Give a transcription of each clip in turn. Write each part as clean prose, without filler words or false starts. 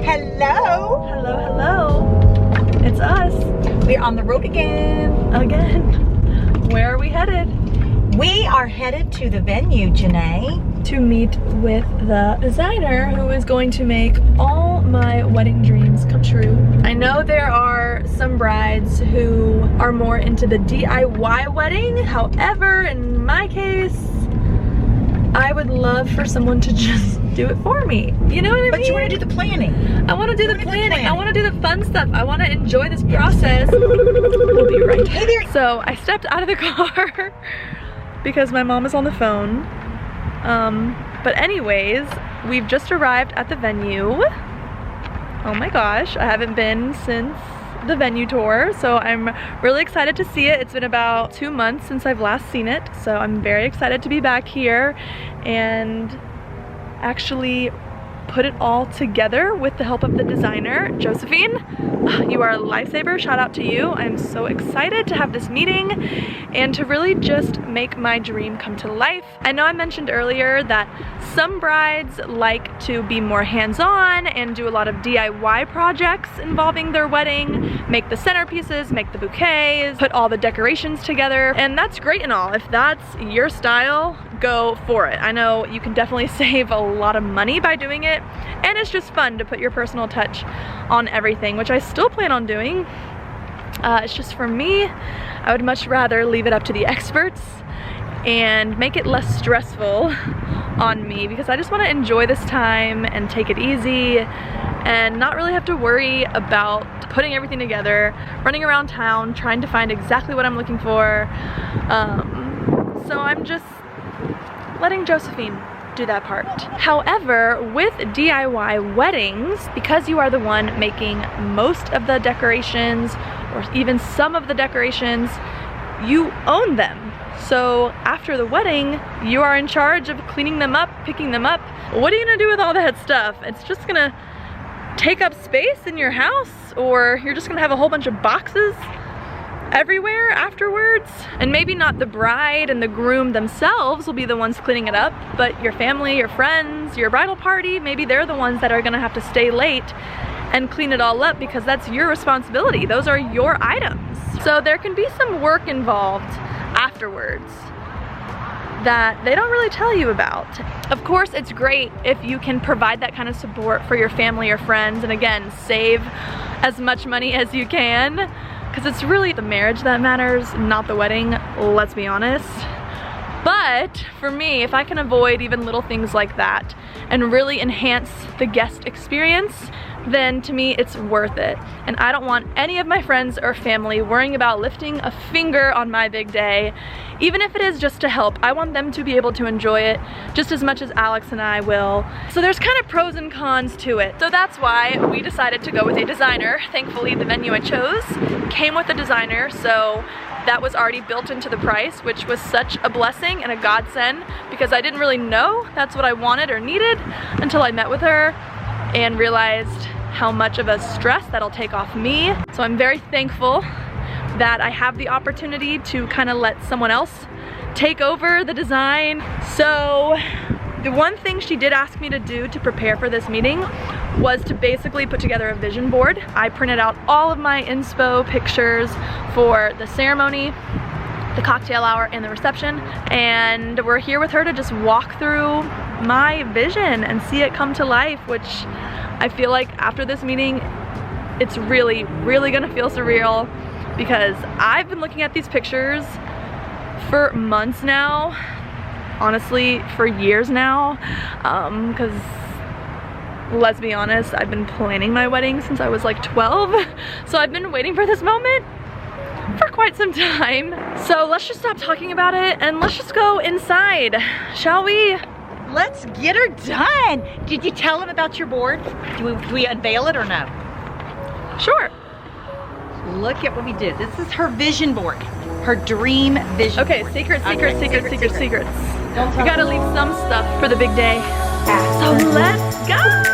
Hello. Hello, hello. It's us. We're on the road again. Where are we headed? We are headed to the venue, Janae. To meet with the designer who is going to make all my wedding dreams come true. I know there are some brides who are more into the DIY wedding. However, in my case, I would love for someone to just do it for me. You know what I mean? But you want to do the planning. I want to do the planning. I want to do the fun stuff. I want to enjoy this process. We'll be right Hey there. So I stepped out of the car because my mom is on the phone. But anyways, we've just arrived at the venue. Oh my gosh, I haven't been since the venue tour, so I'm really excited to see it. It's been about 2 months since I've last seen it, so I'm very excited to be back here and actually put it all together with the help of the designer, Josephine. You are a lifesaver, shout out to you. I'm so excited to have this meeting and to really just make my dream come to life. I know I mentioned earlier that some brides like to be more hands-on and do a lot of DIY projects involving their wedding, make the centerpieces, make the bouquets, put all the decorations together, and that's great and all. If that's your style, go for it. I know you can definitely save a lot of money by doing it, and it's just fun to put your personal touch on everything, which I still plan on doing. It's just for me, I would much rather leave it up to the experts and make it less stressful on me, because I just want to enjoy this time and take it easy and not really have to worry about putting everything together, running around town, trying to find exactly what I'm looking for. So I'm just letting Josephine do that part. However, with DIY weddings, because you are the one making most of the decorations or even some of the decorations, you own them. So after the wedding, you are in charge of cleaning them up, picking them up. What are you gonna do with all that stuff? It's just gonna take up space in your house, or you're just gonna have a whole bunch of boxes everywhere afterwards. And maybe not the bride and the groom themselves will be the ones cleaning it up, but your family, your friends, your bridal party, maybe they're the ones that are gonna have to stay late and clean it all up, because that's your responsibility. Those are your items. So there can be some work involved afterwards that they don't really tell you about. Of course, it's great if you can provide that kind of support for your family or friends, and again, save as much money as you can, because it's really the marriage that matters, not the wedding, let's be honest. But for me, if I can avoid even little things like that and really enhance the guest experience, then to me it's worth it. And I don't want any of my friends or family worrying about lifting a finger on my big day. Even if it is just to help, I want them to be able to enjoy it just as much as Alex and I will. So there's kind of pros and cons to it. So that's why we decided to go with a designer. Thankfully, the venue I chose came with a designer, so that was already built into the price, which was such a blessing and a godsend, because I didn't really know that's what I wanted or needed until I met with her and realized how much of a stress that'll take off me. So I'm very thankful that I have the opportunity to kind of let someone else take over the design. So the one thing she did ask me to do to prepare for this meeting was to basically put together a vision board. I printed out all of my inspo pictures for the ceremony, the cocktail hour, and the reception, and we're here with her to just walk through my vision and see it come to life, which I feel like after this meeting, it's really, really gonna feel surreal, because I've been looking at these pictures for months now, honestly, for years now, because let's be honest, I've been planning my wedding since I was like 12, so I've been waiting for this moment for quite some time. So let's just stop talking about it and let's just go inside, shall we? Let's get her done. Did you tell him about your board? Do we unveil it or no? Sure. Look at what we did. This is her vision board. Her dream vision board. Okay, secrets. We gotta leave some stuff for the big day. So let's go!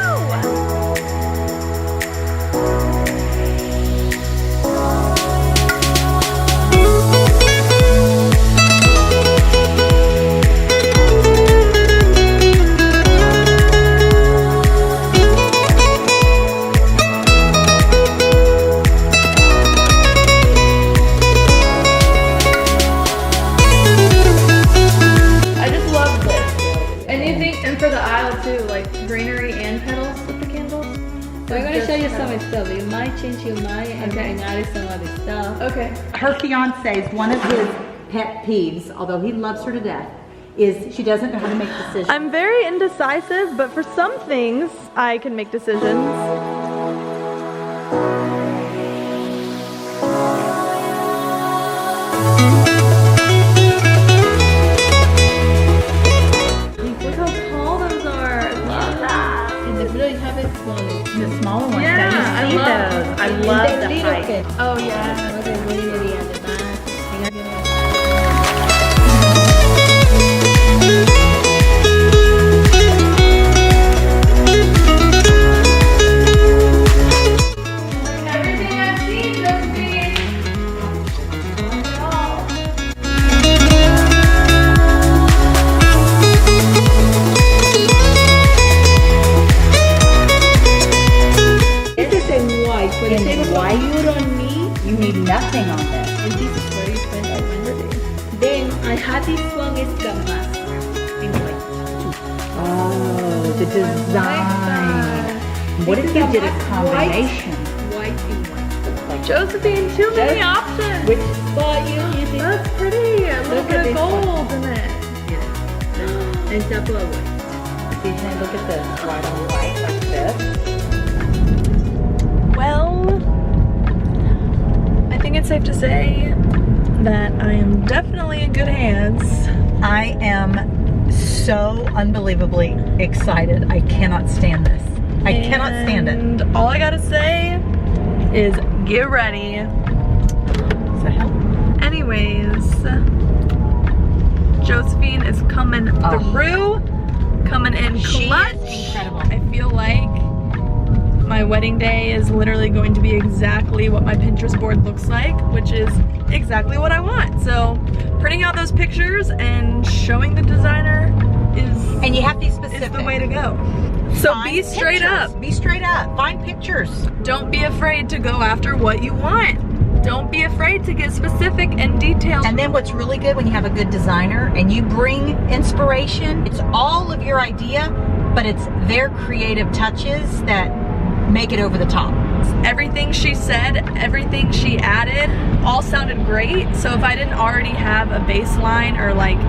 some stuff. You might change your mind and add some other stuff. Okay. Her fiance's one of his pet peeves, although he loves her to death, is she doesn't know how to make decisions. I'm very indecisive, but for some things, I can make decisions. Look how tall those are. I love that. In the middle, you have it smaller. The smaller ones. Yeah, you I see love- those. I love the height. Oh yeah. Okay, really at the back. Everything I've seen, Josephine. This is in white. For the In table white? you don't need. You need nothing on this. And this is very expensive. Then I had this one is the master in white. Oh, the design. What if you did a combination? White in white. Josephine, too many Just- options. Which spot you see? That's pretty. A little Look bit at of this one. gold in it. Yeah. And double white. So you can look at this white on white like this. Well, I think it's safe to say that I am definitely in good hands. I am so unbelievably excited. I cannot stand this. I cannot stand it. And all I gotta say is get ready. So help. Anyways, Josephine is coming through, coming in She clutch. is incredible. I feel like my wedding day is literally going to be exactly what my Pinterest board looks like, which is exactly what I want. So printing out those pictures and showing the designer And you have to be is specific. the way to go. So Find be straight pictures. up. Be straight up. Find pictures. Don't be afraid to go after what you want. Don't be afraid to get specific and detailed. And then what's really good when you have a good designer and you bring inspiration, it's all of your idea, but it's their creative touches that make it over the top. Everything she said, everything she added, all sounded great. So if I didn't already have a baseline or like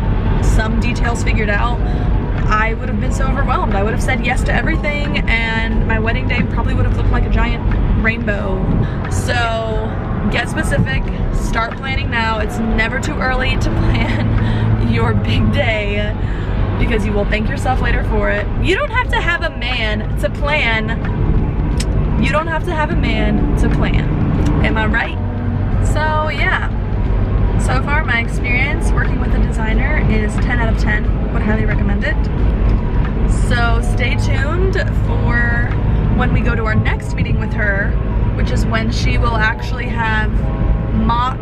some details figured out, I would have been so overwhelmed. I would have said yes to everything and my wedding day probably would have looked like a giant rainbow. So get specific, start planning now. It's never too early to plan your big day because you will thank yourself later for it. You don't have to have a man to plan. You don't have to have a man to plan. Am I right? So yeah. So far my experience working with a designer is 10 out of 10. Would highly recommend it. So stay tuned for when we go to our next meeting with her, which is when she will actually have mock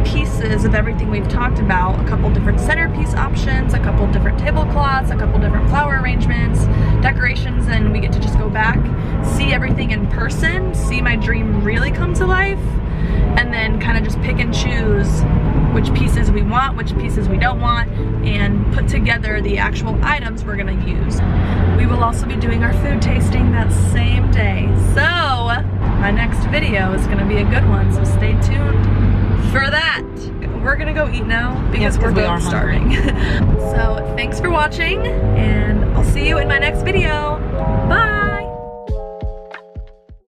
pieces of everything we've talked about. A couple different centerpiece options, a couple different tablecloths, a couple different flower arrangements, decorations, and we get to just go back, see everything in person, see my dream really come to life, and then kind of just pick and choose which pieces we want, which pieces we don't want, and put together the actual items we're gonna use. We will also be doing our food tasting that same day. So my next video is gonna be a good one, so stay tuned for that. We're gonna go eat now because we're both starving. So thanks for watching and I'll see you in my next video. Bye.